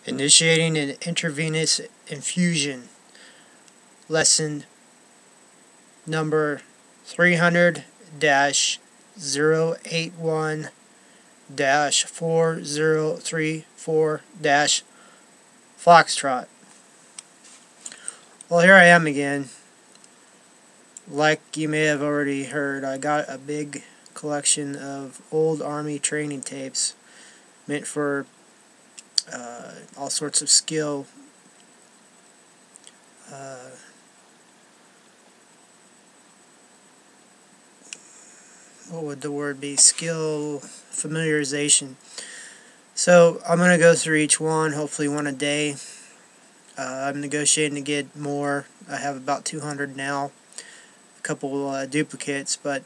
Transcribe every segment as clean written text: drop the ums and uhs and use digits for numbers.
Initiating an intravenous infusion. Lesson number 300-081-4034-Foxtrot. Well, here I am again. Like you may have already heard, I got a big collection of old Army training tapes meant for all sorts of skill. What would the word be? Skill familiarization. So I'm going to go through each one, hopefully one a day. I'm negotiating to get more. I have about 200 now. A couple duplicates, but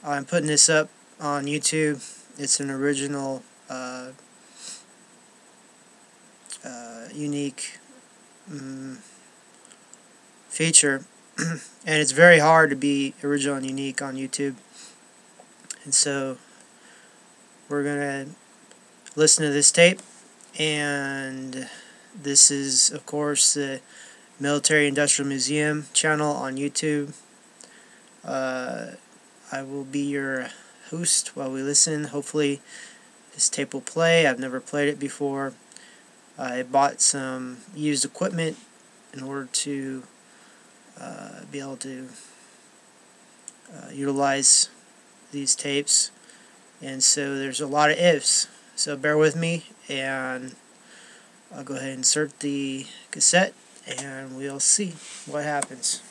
I'm putting this up on YouTube. It's an original, unique feature, and it's very hard to be original and unique on YouTube. And so we're going to listen to this tape, and this is, of course, the Military Industrial Museum channel on YouTube. I will be your host while we listen. Hopefully this tape will play. I've never played it before. I bought some used equipment in order to be able to utilize these tapes, and so there's a lot of ifs, so bear with me, and I'll go ahead and insert the cassette and we'll see what happens.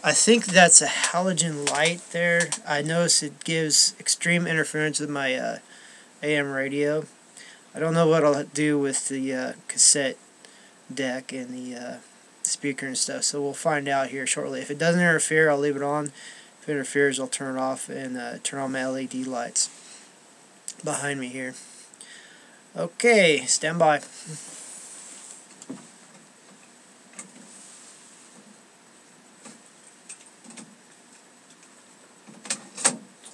I think that's a halogen light there. I notice it gives extreme interference with my AM radio. I don't know what I'll do with the cassette deck and the speaker and stuff, so we'll find out here shortly. If it doesn't interfere, I'll leave it on. If it interferes, I'll turn it off and turn on my LED lights behind me here. Okay, stand by.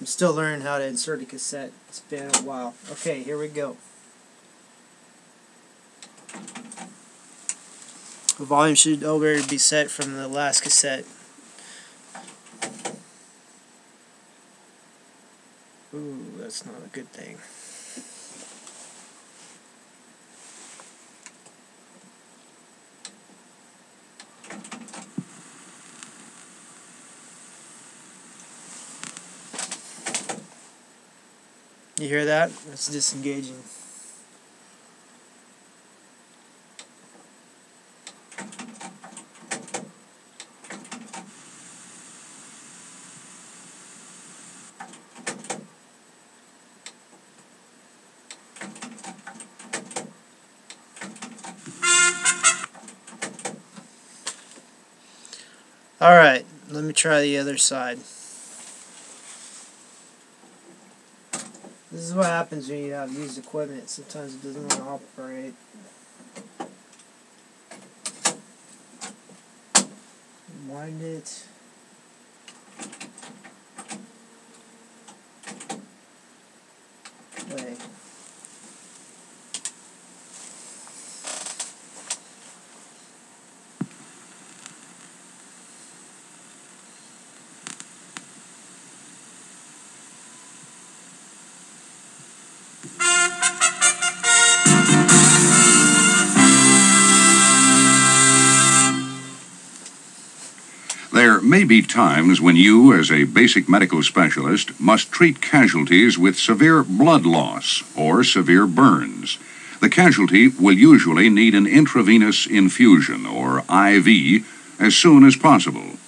I'm still learning how to insert a cassette. It's been a while. Okay, here we go. The volume should already be set from the last cassette. Ooh, that's not a good thing. You hear that? It's disengaging. Alright, let me try the other side. This is what happens when you have used equipment. Sometimes it doesn't want to operate. Wind it. Play. There may be times when you, as a basic medical specialist, must treat casualties with severe blood loss or severe burns. The casualty will usually need an intravenous infusion, or IV, as soon as possible.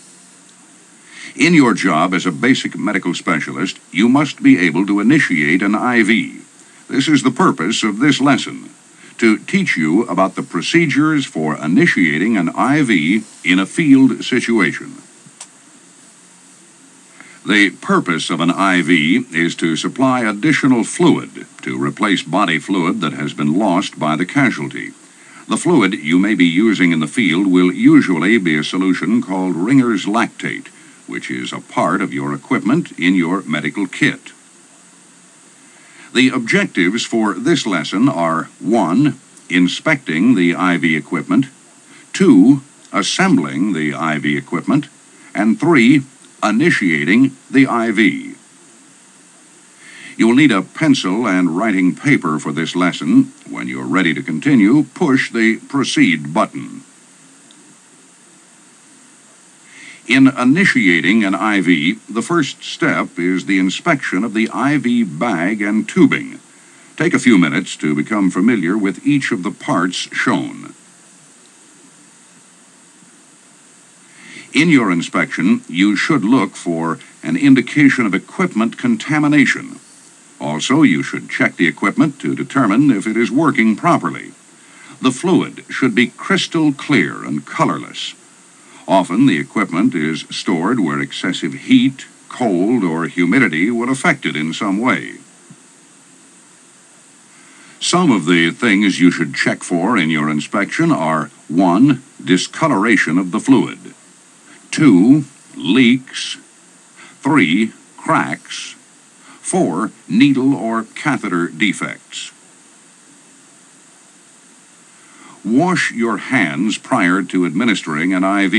In your job as a basic medical specialist, you must be able to initiate an IV. This is the purpose of this lesson, to teach you about the procedures for initiating an IV in a field situation. The purpose of an IV is to supply additional fluid to replace body fluid that has been lost by the casualty. The fluid you may be using in the field will usually be a solution called Ringer's lactate, which is a part of your equipment in your medical kit. The objectives for this lesson are 1. Inspecting the IV equipment, 2. Assembling the IV equipment, and 3. Initiating the IV. You will need a pencil and writing paper for this lesson. When you're ready to continue, push the Proceed button. In initiating an IV, the first step is the inspection of the IV bag and tubing. Take a few minutes to become familiar with each of the parts shown. In your inspection, you should look for an indication of equipment contamination. Also, you should check the equipment to determine if it is working properly. The fluid should be crystal clear and colorless. Often, the equipment is stored where excessive heat, cold, or humidity would affect it in some way. Some of the things you should check for in your inspection are 1. Discoloration of the fluid, 2. Leaks, 3. Cracks, 4. Needle or catheter defects. Wash your hands prior to administering an IV.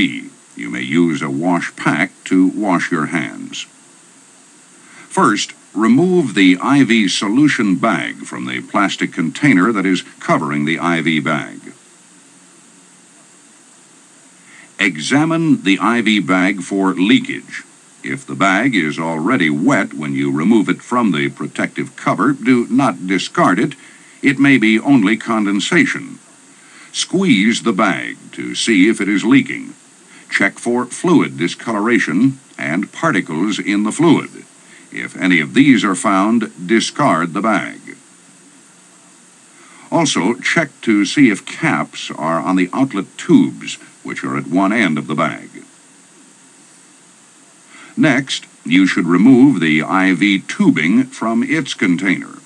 You may use a wash pack to wash your hands. First, remove the IV solution bag from the plastic container that is covering the IV bag. Examine the IV bag for leakage. If the bag is already wet when you remove it from the protective cover, do not discard it. It may be only condensation. Squeeze the bag to see if it is leaking. Check for fluid discoloration and particles in the fluid. If any of these are found, discard the bag. Also, check to see if caps are on the outlet tubes, which are at one end of the bag. Next, you should remove the IV tubing from its container.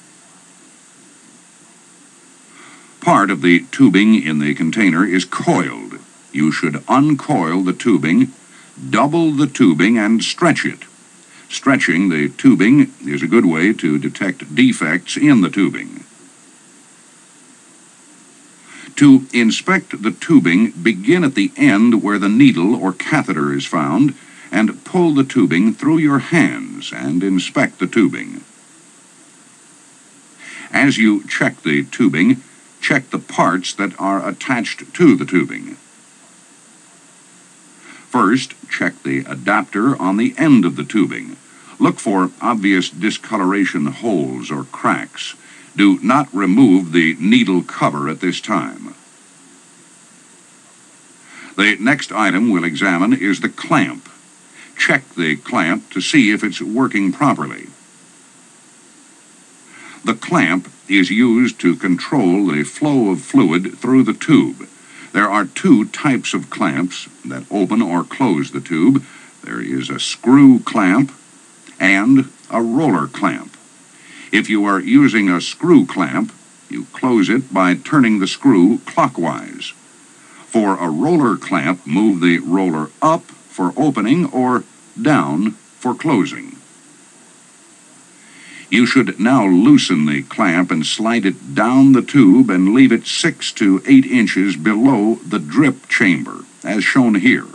Part of the tubing in the container is coiled. You should uncoil the tubing, double the tubing, and stretch it. Stretching the tubing is a good way to detect defects in the tubing. To inspect the tubing, begin at the end where the needle or catheter is found and pull the tubing through your hands and inspect the tubing. As you check the tubing, check the parts that are attached to the tubing. First, check the adapter on the end of the tubing. Look for obvious discoloration holes or cracks. Do not remove the needle cover at this time. The next item we'll examine is the clamp. Check the clamp to see if it's working properly. The clamp is used to control the flow of fluid through the tube. There are two types of clamps that open or close the tube. There is a screw clamp and a roller clamp. If you are using a screw clamp, you close it by turning the screw clockwise. For a roller clamp, move the roller up for opening or down for closing. You should now loosen the clamp and slide it down the tube and leave it 6 to 8 inches below the drip chamber, as shown here.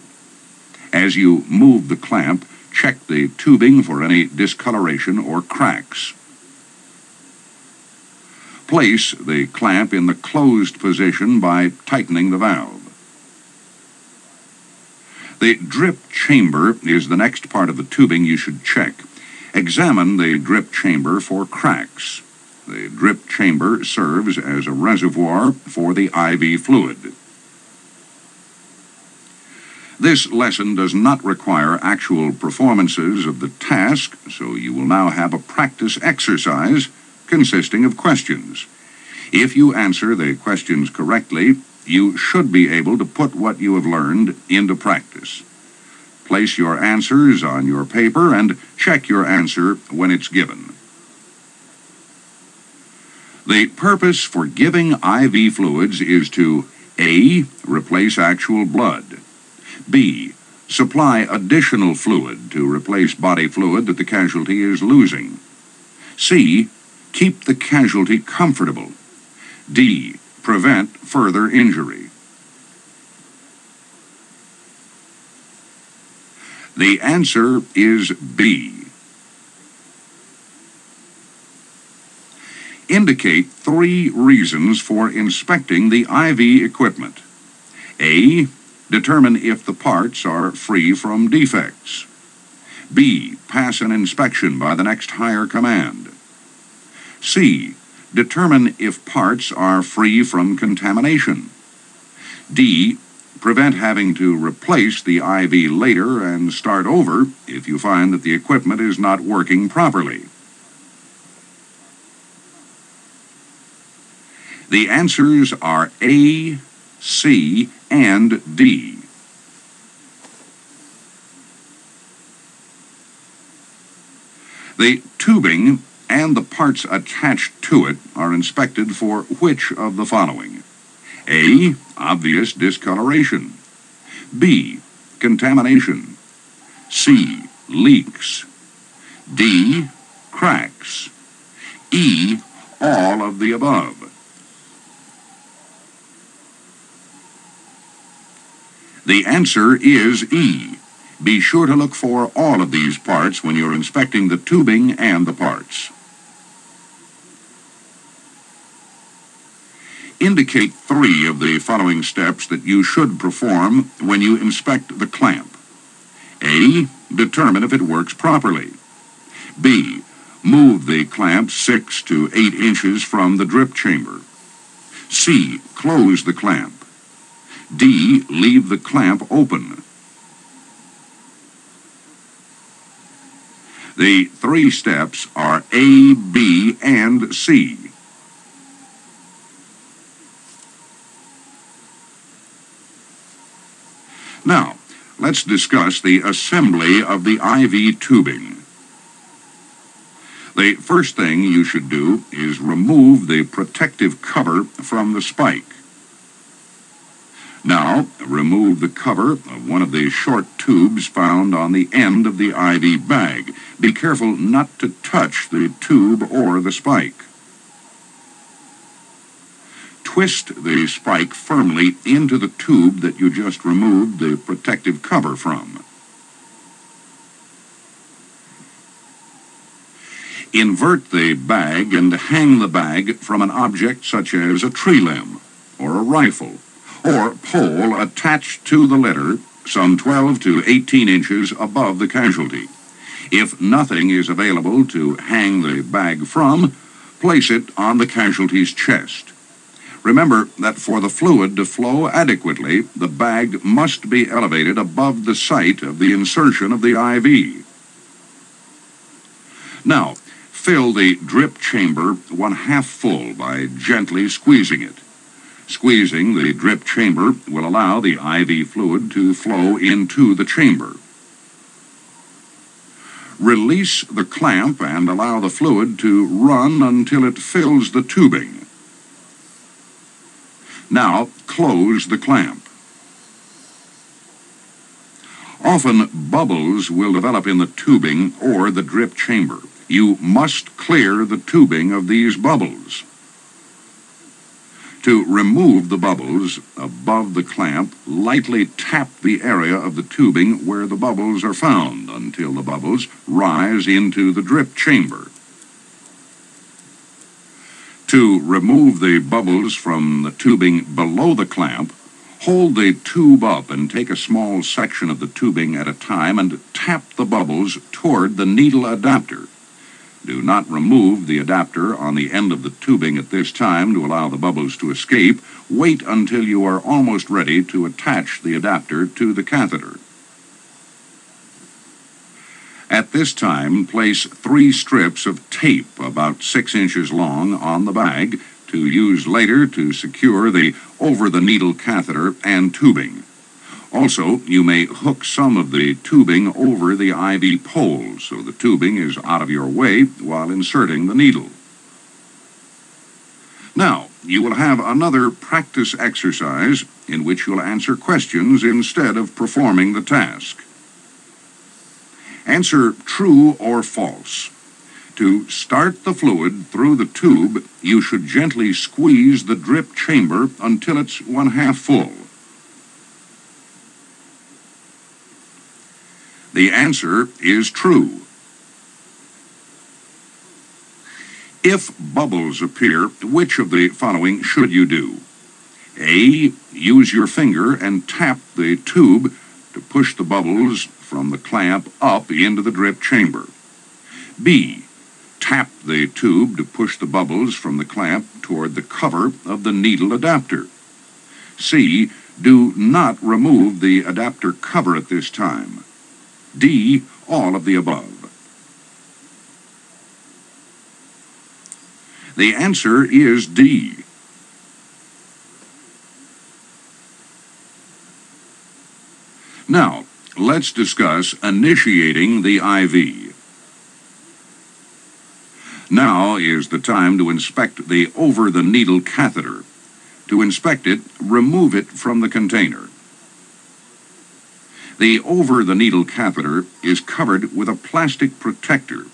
As you move the clamp, check the tubing for any discoloration or cracks. Place the clamp in the closed position by tightening the valve. The drip chamber is the next part of the tubing you should check. Examine the drip chamber for cracks. The drip chamber serves as a reservoir for the IV fluid. This lesson does not require actual performances of the task, so you will now have a practice exercise consisting of questions. If you answer the questions correctly, you should be able to put what you have learned into practice. Place your answers on your paper and check your answer when it's given. The purpose for giving IV fluids is to A. Replace actual blood. B. Supply additional fluid to replace body fluid that the casualty is losing. C. Keep the casualty comfortable. D. Prevent further injury. The answer is B. Indicate 3 reasons for inspecting the IV equipment. A. Determine if the parts are free from defects. B. Pass an inspection by the next higher command. C. Determine if parts are free from contamination. D. Prevent having to replace the IV later and start over if you find that the equipment is not working properly. The answers are A, C, and D. The tubing and the parts attached to it are inspected for which of the following? A. Obvious discoloration. B. Contamination. C. Leaks. D. Cracks. E. All of the above. The answer is E. Be sure to look for all of these parts when you're inspecting the tubing and the parts. Indicate 3 of the following steps that you should perform when you inspect the clamp. A. Determine if it works properly. B. Move the clamp 6 to 8 inches from the drip chamber. C. Close the clamp. D. Leave the clamp open. The 3 steps are A, B, and C. Now, let's discuss the assembly of the IV tubing. The first thing you should do is remove the protective cover from the spike. Now, remove the cover of one of the short tubes found on the end of the IV bag. Be careful not to touch the tube or the spike. Twist the spike firmly into the tube that you just removed the protective cover from. Invert the bag and hang the bag from an object such as a tree limb or a rifle or pole attached to the litter some 12 to 18 inches above the casualty. If nothing is available to hang the bag from, place it on the casualty's chest. Remember that for the fluid to flow adequately, the bag must be elevated above the site of the insertion of the IV. Now, fill the drip chamber 1/2 full by gently squeezing it. Squeezing the drip chamber will allow the IV fluid to flow into the chamber. Release the clamp and allow the fluid to run until it fills the tubing. Now, close the clamp. Often, bubbles will develop in the tubing or the drip chamber. You must clear the tubing of these bubbles. To remove the bubbles above the clamp, lightly tap the area of the tubing where the bubbles are found until the bubbles rise into the drip chamber. To remove the bubbles from the tubing below the clamp, hold the tube up and take a small section of the tubing at a time and tap the bubbles toward the needle adapter. Do not remove the adapter on the end of the tubing at this time to allow the bubbles to escape. Wait until you are almost ready to attach the adapter to the catheter. At this time, place 3 strips of tape about 6 inches long on the bag to use later to secure the over-the-needle catheter and tubing. Also, you may hook some of the tubing over the IV pole so the tubing is out of your way while inserting the needle. Now, you will have another practice exercise in which you'll answer questions instead of performing the task. Answer true or false. To start the fluid through the tube, you should gently squeeze the drip chamber until it's 1/2 full. The answer is true. If bubbles appear, which of the following should you do? A. Use your finger and tap the tube to push the bubbles from the clamp up into the drip chamber. B. Tap the tube to push the bubbles from the clamp toward the cover of the needle adapter. C. Do not remove the adapter cover at this time. D. All of the above. The answer is D. Now, let's discuss initiating the IV. Now is the time to inspect the over-the-needle catheter. To inspect it, remove it from the container. The over-the-needle catheter is covered with a plastic protector.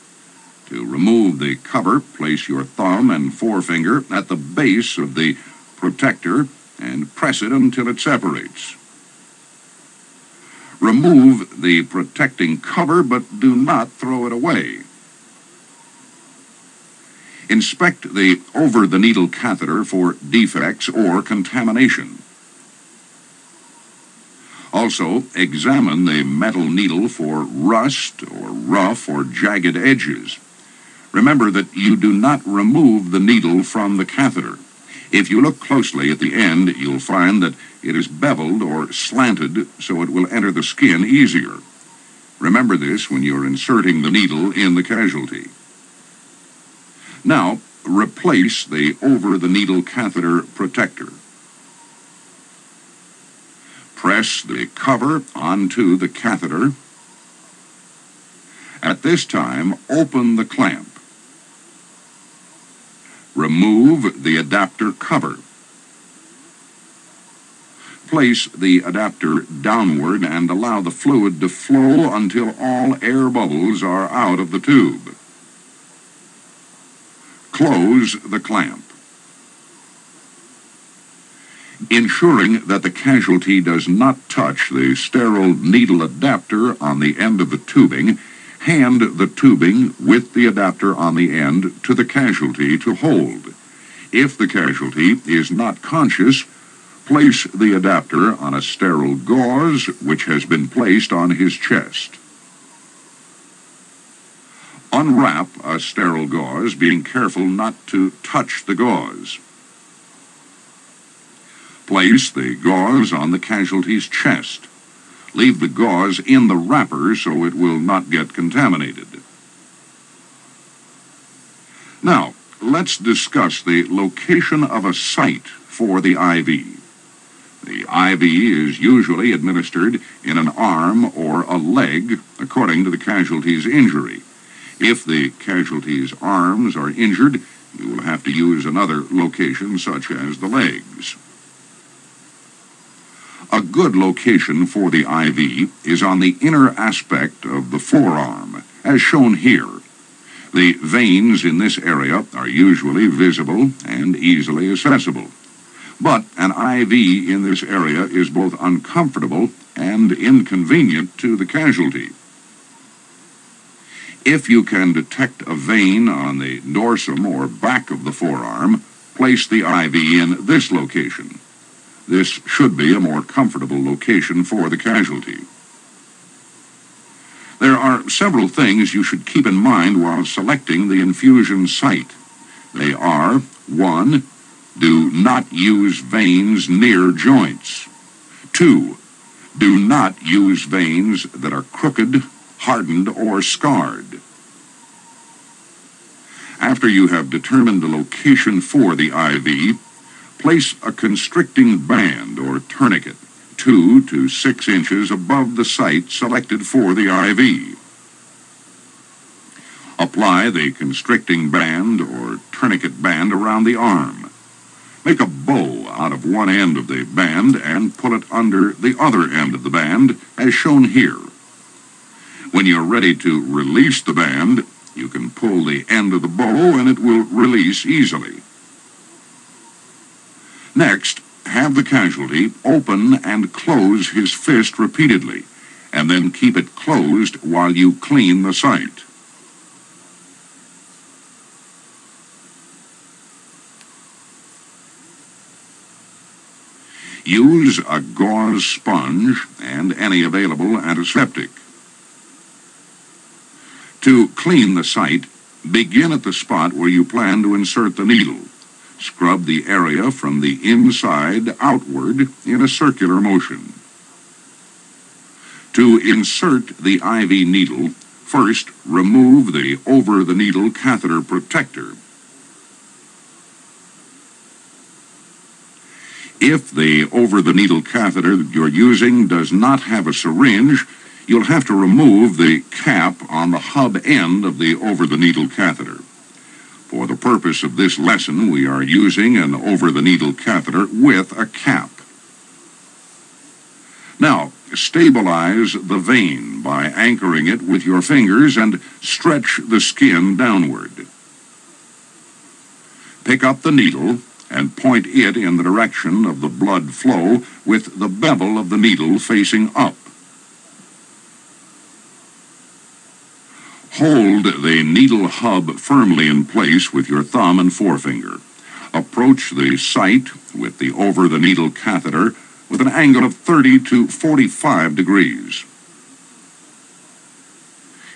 To remove the cover, place your thumb and forefinger at the base of the protector and press it until it separates. Remove the protecting cover, but do not throw it away. Inspect the over-the-needle catheter for defects or contamination. Also, examine the metal needle for rust or rough or jagged edges. Remember that you do not remove the needle from the catheter. If you look closely at the end, you'll find that it is beveled or slanted so it will enter the skin easier. Remember this when you're inserting the needle in the casualty. Now, replace the over-the-needle catheter protector. Press the cover onto the catheter. At this time, open the clamp. Remove the adapter cover. Place the adapter downward and allow the fluid to flow until all air bubbles are out of the tube. Close the clamp. Ensuring that the casualty does not touch the sterile needle adapter on the end of the tubing, hand the tubing with the adapter on the end to the casualty to hold. If the casualty is not conscious, place the adapter on a sterile gauze which has been placed on his chest. Unwrap a sterile gauze, being careful not to touch the gauze. Place the gauze on the casualty's chest. Leave the gauze in the wrapper so it will not get contaminated. Now, let's discuss the location of a site for the IV. The IV is usually administered in an arm or a leg according to the casualty's injury. If the casualty's arms are injured, you will have to use another location such as the legs. A good location for the IV is on the inner aspect of the forearm, as shown here. The veins in this area are usually visible and easily accessible. But an IV in this area is both uncomfortable and inconvenient to the casualty. If you can detect a vein on the dorsum or back of the forearm, place the IV in this location. This should be a more comfortable location for the casualty. There are several things you should keep in mind while selecting the infusion site. They are: 1. Do not use veins near joints. 2. Do not use veins that are crooked, hardened, or scarred. After you have determined the location for the IV, place a constricting band or tourniquet 2 to 6 inches above the site selected for the IV. Apply the constricting band or tourniquet band around the arm. Make a bow out of one end of the band and pull it under the other end of the band, as shown here. When you're ready to release the band, you can pull the end of the bow and it will release easily. Next, have the casualty open and close his fist repeatedly, and then keep it closed while you clean the site. Use a gauze sponge and any available antiseptic. To clean the site, begin at the spot where you plan to insert the needle. Scrub the area from the inside outward in a circular motion. To insert the IV needle, first remove the over-the-needle catheter protector. If the over-the-needle catheter that you're using does not have a syringe, you'll have to remove the cap on the hub end of the over-the-needle catheter. For the purpose of this lesson, we are using an over-the-needle catheter with a cap. Now, stabilize the vein by anchoring it with your fingers and stretch the skin downward. Pick up the needle and point it in the direction of the blood flow with the bevel of the needle facing up. Hold the needle hub firmly in place with your thumb and forefinger. Approach the site with the over-the-needle catheter with an angle of 30 to 45 degrees.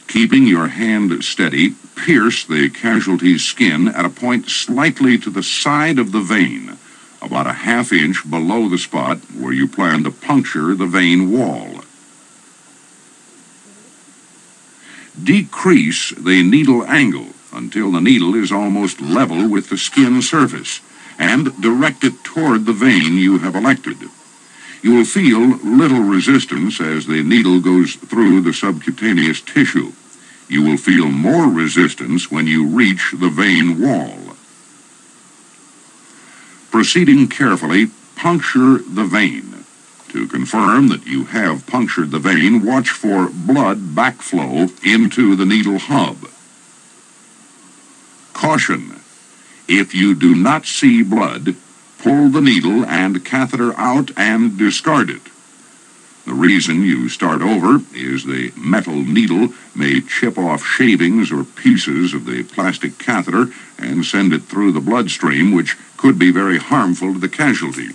Keeping your hand steady, pierce the casualty's skin at a point slightly to the side of the vein, about a half-inch below the spot where you plan to puncture the vein wall. Decrease the needle angle until the needle is almost level with the skin surface, and direct it toward the vein you have elected. You will feel little resistance as the needle goes through the subcutaneous tissue. You will feel more resistance when you reach the vein wall. Proceeding carefully, puncture the vein. To confirm that you have punctured the vein, watch for blood backflow into the needle hub. Caution: if you do not see blood, pull the needle and catheter out and discard it. The reason you start over is the metal needle may chip off shavings or pieces of the plastic catheter and send it through the bloodstream, which could be very harmful to the casualty.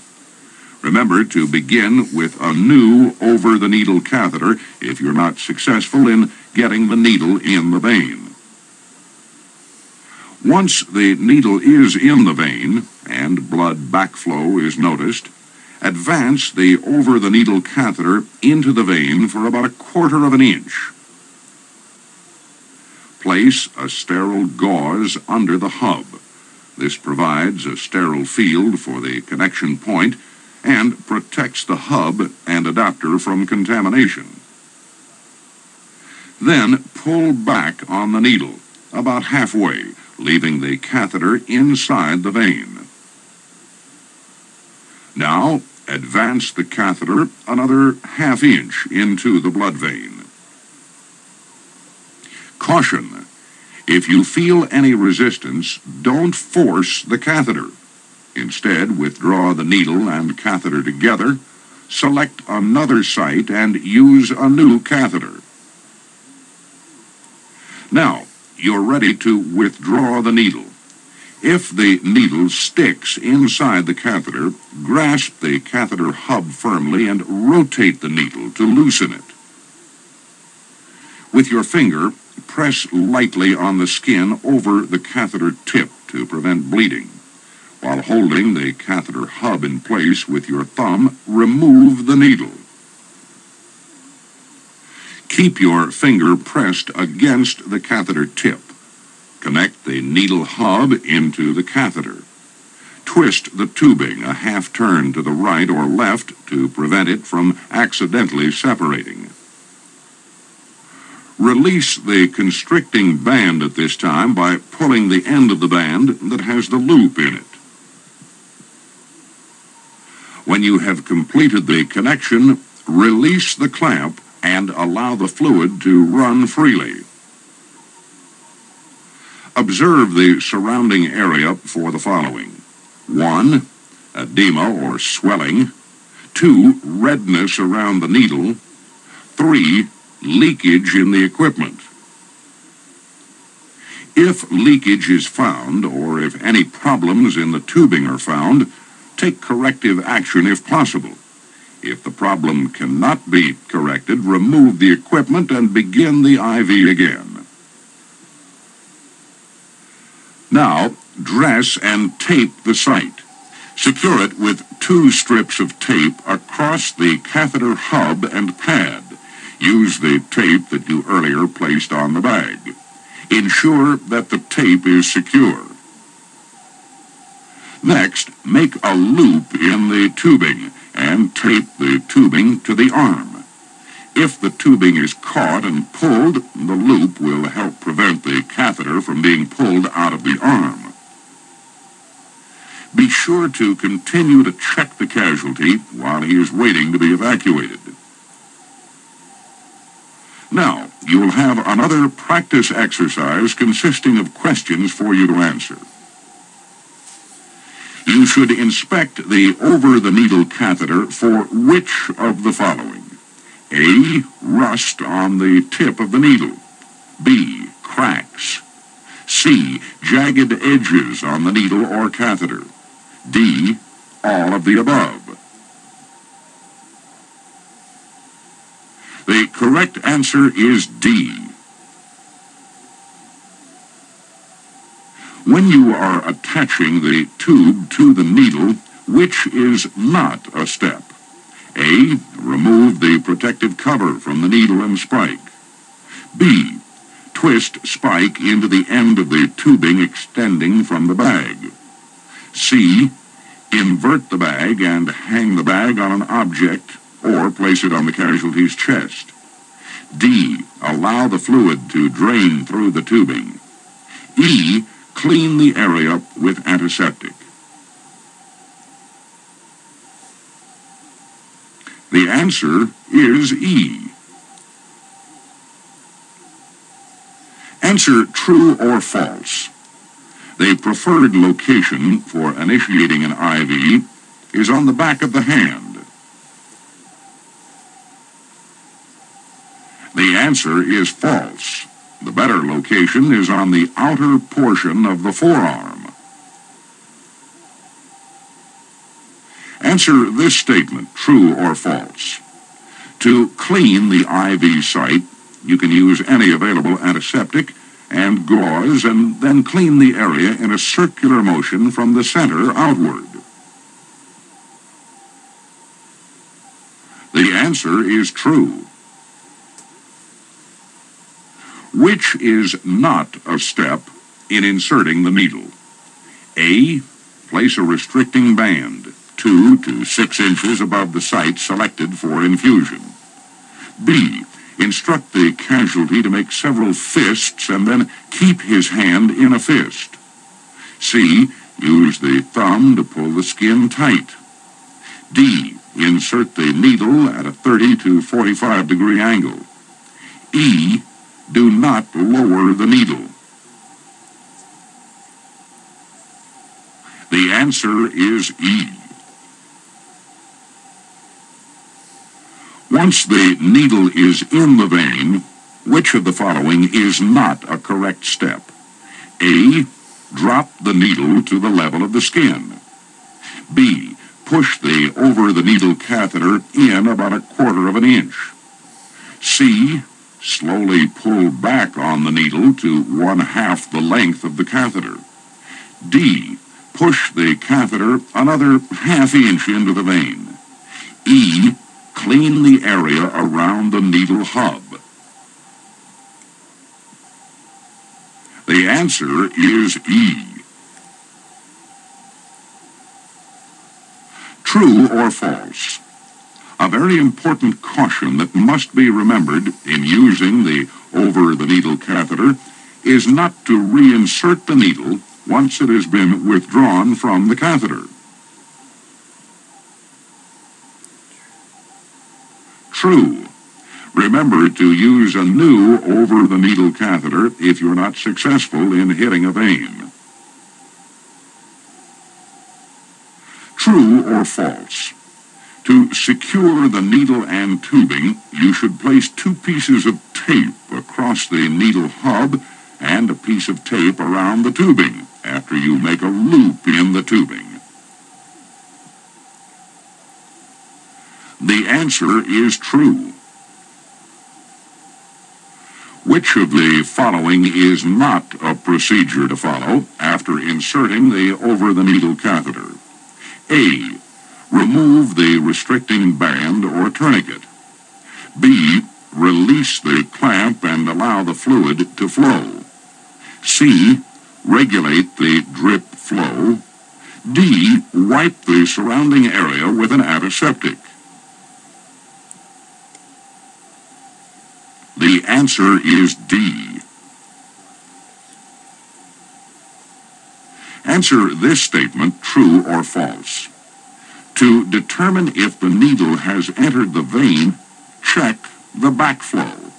Remember to begin with a new over-the-needle catheter if you're not successful in getting the needle in the vein. Once the needle is in the vein and blood backflow is noticed, advance the over-the-needle catheter into the vein for about 1/4 of an inch. Place a sterile gauze under the hub. This provides a sterile field for the connection point and protects the hub and adapter from contamination. Then pull back on the needle, about halfway, leaving the catheter inside the vein. Now, advance the catheter another half-inch into the blood vein. Caution: if you feel any resistance, don't force the catheter. Instead, withdraw the needle and catheter together, select another site, and use a new catheter. Now, you're ready to withdraw the needle. If the needle sticks inside the catheter, grasp the catheter hub firmly and rotate the needle to loosen it. With your finger, press lightly on the skin over the catheter tip to prevent bleeding. While holding the catheter hub in place with your thumb, remove the needle. Keep your finger pressed against the catheter tip. Connect the needle hub into the catheter. Twist the tubing a half-turn to the right or left to prevent it from accidentally separating. Release the constricting band at this time by pulling the end of the band that has the loop in it. When you have completed the connection, release the clamp and allow the fluid to run freely. Observe the surrounding area for the following: 1. Edema or swelling. 2. Redness around the needle. 3. Leakage in the equipment. If leakage is found, or if any problems in the tubing are found, take corrective action if possible. If the problem cannot be corrected, remove the equipment and begin the IV again. Now, dress and tape the site. Secure it with 2 strips of tape across the catheter hub and pad. Use the tape that you earlier placed on the bag. Ensure that the tape is secure. Next, make a loop in the tubing and tape the tubing to the arm. If the tubing is caught and pulled, the loop will help prevent the catheter from being pulled out of the arm. Be sure to continue to check the casualty while he is waiting to be evacuated. Now, you'll have another practice exercise consisting of questions for you to answer. You should inspect the over-the-needle catheter for which of the following? A. Rust on the tip of the needle. B. Cracks. C. Jagged edges on the needle or catheter. D. All of the above. The correct answer is D. When you are attaching the tube to the needle, which is not a step? A. Remove the protective cover from the needle and spike. B. Twist spike into the end of the tubing extending from the bag. C. Invert the bag and hang the bag on an object or place it on the casualty's chest. D. Allow the fluid to drain through the tubing. E. Clean the area with antiseptic. The answer is E. Answer true or false. The preferred location for initiating an IV is on the back of the hand. The answer is false. The better location is on the outer portion of the forearm. Answer this statement, true or false. To clean the IV site, you can use any available antiseptic and gauze and then clean the area in a circular motion from the center outward. The answer is true. Which is not a step in inserting the needle? A. Place a restricting band 2 to 6 inches above the site selected for infusion. B. Instruct the casualty to make several fists and then keep his hand in a fist. C. Use the thumb to pull the skin tight. D. Insert the needle at a 30 to 45 degree angle. E. Do not lower the needle. The answer is E. Once the needle is in the vein, which of the following is not a correct step? A. Drop the needle to the level of the skin. B. Push the over-the-needle catheter in about 1/4 of an inch. C. Slowly pull back on the needle to 1/2 the length of the catheter. D. Push the catheter another 1/2 inch into the vein. E. Clean the area around the needle hub. The answer is E. True or false? A very important caution that must be remembered in using the over-the-needle catheter is not to reinsert the needle once it has been withdrawn from the catheter. true. Remember to use a new over-the-needle catheter if you're not successful in hitting a vein. True or false? To secure the needle and tubing, you should place 2 pieces of tape across the needle hub and a piece of tape around the tubing after you make a loop in the tubing. The answer is true. Which of the following is not a procedure to follow after inserting the over-the-needle catheter? A. Remove the restricting band or tourniquet. B. Release the clamp and allow the fluid to flow. C. Regulate the drip flow. D. Wipe the surrounding area with an antiseptic. The answer is D. Answer this statement true or false. To determine if the needle has entered the vein, check the backflow.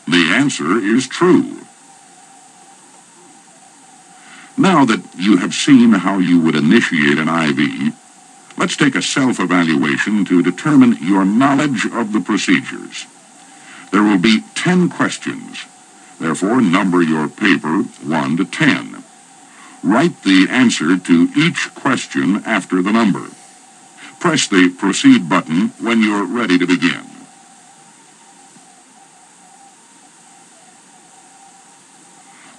The answer is true. Now that you have seen how you would initiate an IV, let's take a self-evaluation to determine your knowledge of the procedures. There will be 10 questions. Therefore, number your paper 1 to 10. Write the answer to each question after the number. Press the Proceed button when you're ready to begin.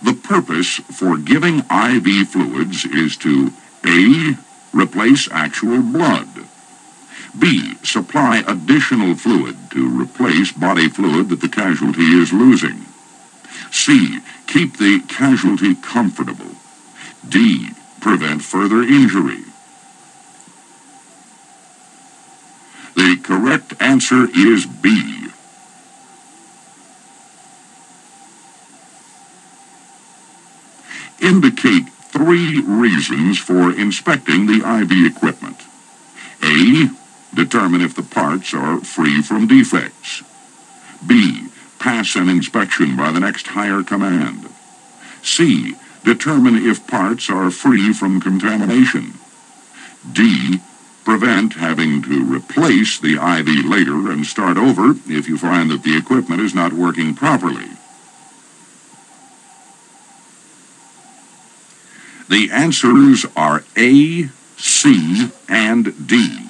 The purpose for giving IV fluids is to A. Replace actual blood. B. Supply additional fluid to replace body fluid that the casualty is losing. C. Keep the casualty comfortable. D. Prevent further injury. The correct answer is B. Indicate 3 reasons for inspecting the IV equipment. A. Determine if the parts are free from defects. B. Pass an inspection by the next higher command. C. Determine if parts are free from contamination. D. Prevent having to replace the IV later and start over if you find that the equipment is not working properly. The answers are A, C, and D.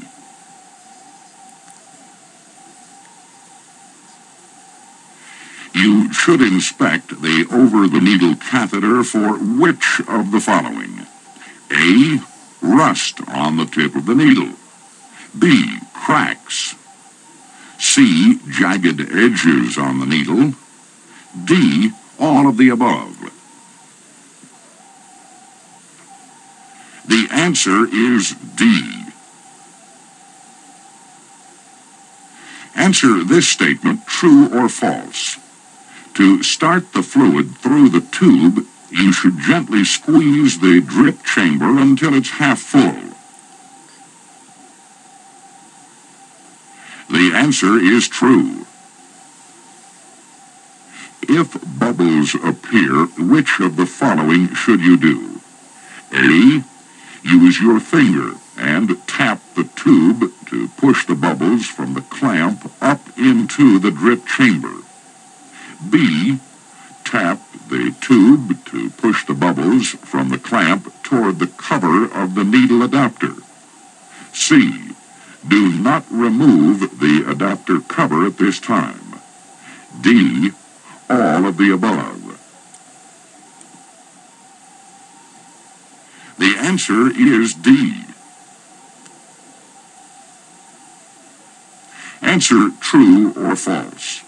You should inspect the over-the-needle catheter for which of the following? A. Rust on the tip of the needle. B. Cracks. C. Jagged edges on the needle. D. All of the above. The answer is D. Answer this statement true or false. To start the fluid through the tube, you should gently squeeze the drip chamber until it's half full. The answer is true. If bubbles appear, which of the following should you do? A. Use your finger and tap the tube to push the bubbles from the clamp up into the drip chamber. B. Tap the tube to push the bubbles from the clamp toward the cover of the needle adapter. C. Do not remove the adapter cover at this time. D. All of the above. The answer is D. Answer true or false.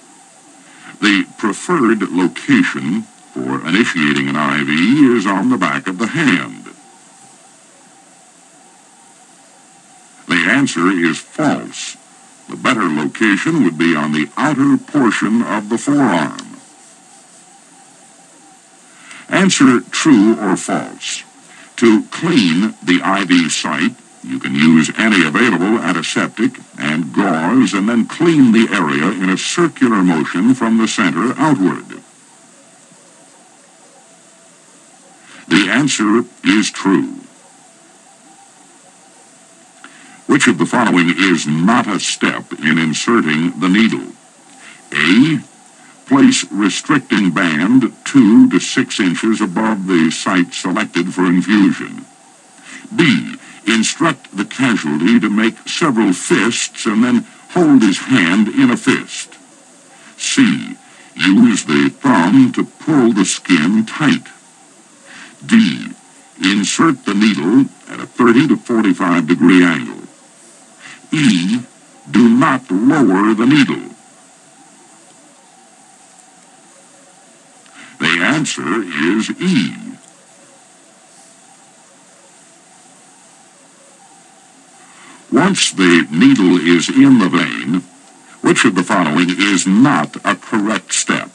The preferred location for initiating an IV is on the back of the hand. The answer is false. The better location would be on the outer portion of the forearm. Answer true or false. To clean the IV site, You can use any available antiseptic and gauze and then clean the area in a circular motion from the center outward. The answer is true. Which of the following is not a step in inserting the needle? A. Place restricting band 2 to 6 inches above the site selected for infusion. B. Instruct the casualty to make several fists and then hold his hand in a fist. C. Use the thumb to pull the skin tight. D. Insert the needle at a 30 to 45 degree angle. E. Do not lower the needle. The answer is E. Once the needle is in the vein, which of the following is not a correct step?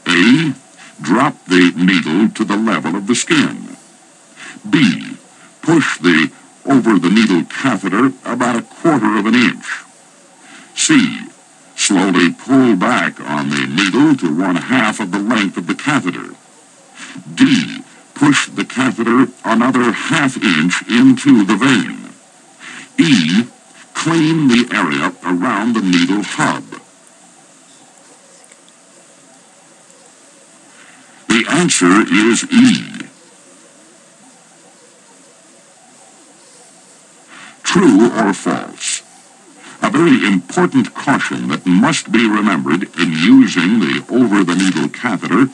A. Drop the needle to the level of the skin. B. Push over the needle catheter about a quarter of an inch. C. Slowly pull back on the needle to 1/2 of the length of the catheter. D. Push the catheter another 1/2 inch into the vein. E. Clean the area around the needle hub. The answer is E. True or false? A very important caution that must be remembered in using the over-the-needle catheter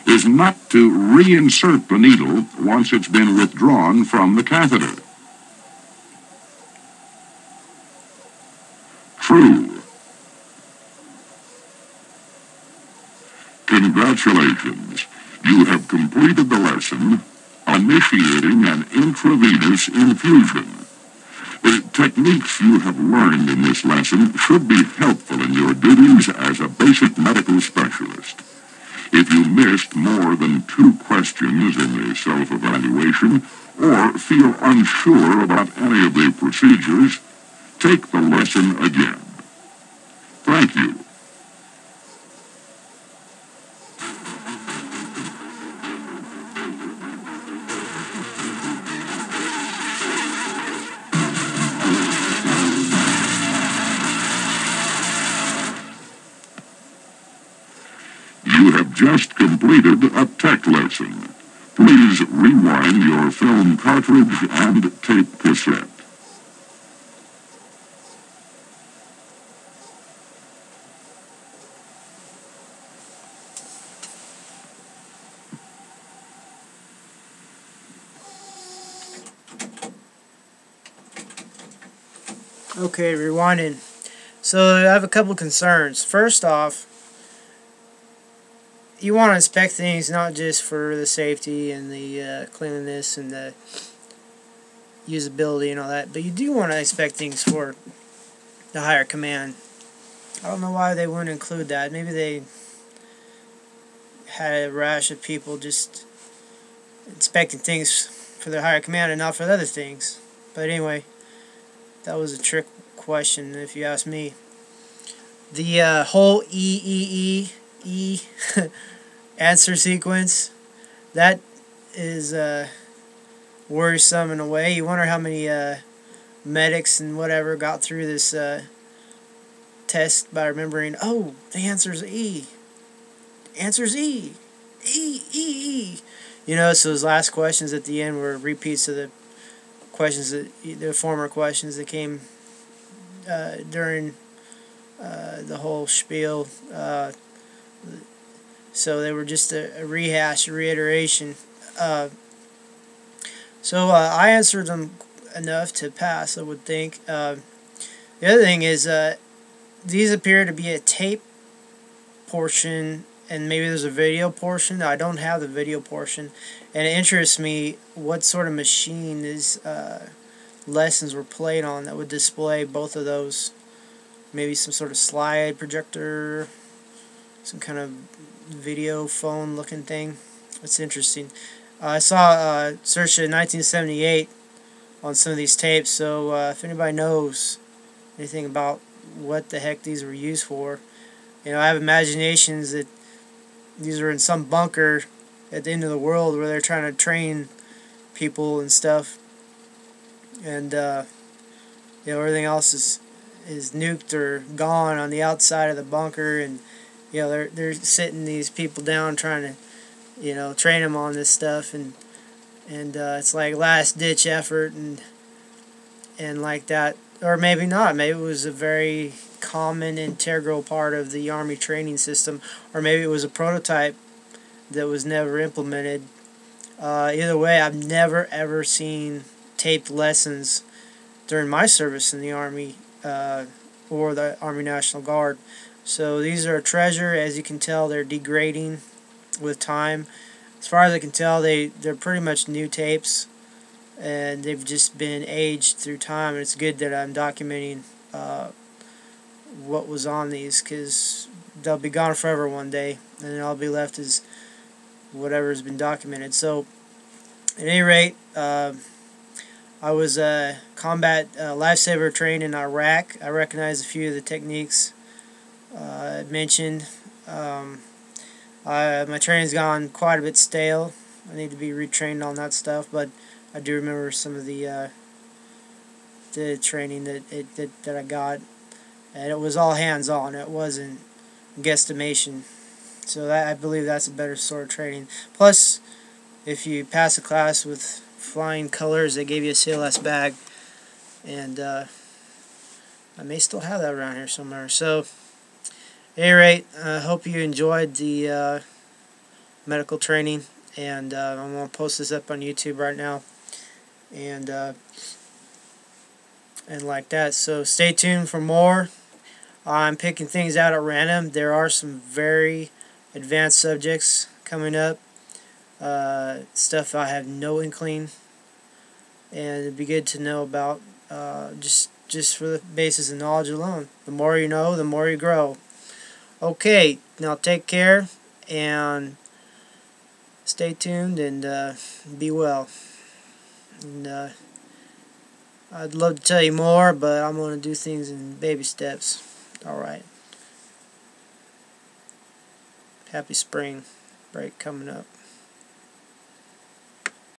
is not to reinsert the needle once it's been withdrawn from the catheter. True. Congratulations. You have completed the lesson, Initiating an Intravenous Infusion. The techniques you have learned in this lesson should be helpful in your duties as a basic medical specialist. If you missed more than 2 questions in the self-evaluation or feel unsure about any of the procedures, take the lesson again. Thank you. You have just completed a tech lesson. Please rewind your film cartridge and tape cassette. Okay, rewinding. So I have a couple concerns. First off, you want to inspect things not just for the safety and the cleanliness and the usability and all that, but you do want to inspect things for the higher command. I don't know why they wouldn't include that. Maybe they had a rash of people just inspecting things for their higher command and not for other things. But anyway, that was a trick question if you ask me. The whole E answer sequence, that is worrisome in a way. You wonder how many medics and whatever got through this test by remembering, oh, the answer's E. Answer's E. E. You know, so those last questions at the end were repeats of the questions, the former questions that came during the whole spiel. So they were just a rehash, a reiteration. So I answered them enough to pass, I would think. The other thing is these appear to be a tape portion, and maybe there's a video portion. I don't have the video portion, and it interests me what sort of machine these lessons were played on that would display both of those. Maybe some sort of slide projector, some kind of video phone looking thing. It's interesting. I saw Circa in 1978 on some of these tapes. So if anybody knows anything about what the heck these were used for, I have imaginations that these are in some bunker at the end of the world where they're trying to train people and stuff, and everything else is nuked or gone on the outside of the bunker, and they're sitting these people down trying to train them on this stuff, and it's like last ditch effort, and like that, or maybe not. Maybe it was a very common integral part of the Army training system, or maybe it was a prototype that was never implemented. Either way, I've never ever seen taped lessons during my service in the Army or the Army National Guard. So these are a treasure. As you can tell, they're degrading with time. As far as I can tell, they're pretty much new tapes, and they've just been aged through time. And it's good that I'm documenting what was on these, because they'll be gone forever one day, and then I'll be left as whatever's been documented. So at any rate, I was a combat lifesaver trained in Iraq. I recognize a few of the techniques I mentioned. My training's gone quite a bit stale. I need to be retrained on that stuff, but I do remember some of the training that I got, and it was all hands-on. It wasn't guesstimation. So I believe that's a better sort of training. Plus, if you pass a class with flying colors, they gave you a CLS bag, and I may still have that around here somewhere. So, at any rate, I hope you enjoyed the medical training, and I'm going to post this up on YouTube right now, and like that. So stay tuned for more. I'm picking things out at random. There are some very advanced subjects coming up, stuff I have no inkling, and it'd be good to know about, just for the basis of knowledge alone. The more you know, the more you grow. Okay, now take care, and stay tuned, and be well. And I'd love to tell you more, but I'm going to do things in baby steps. Alright. Happy spring break coming up.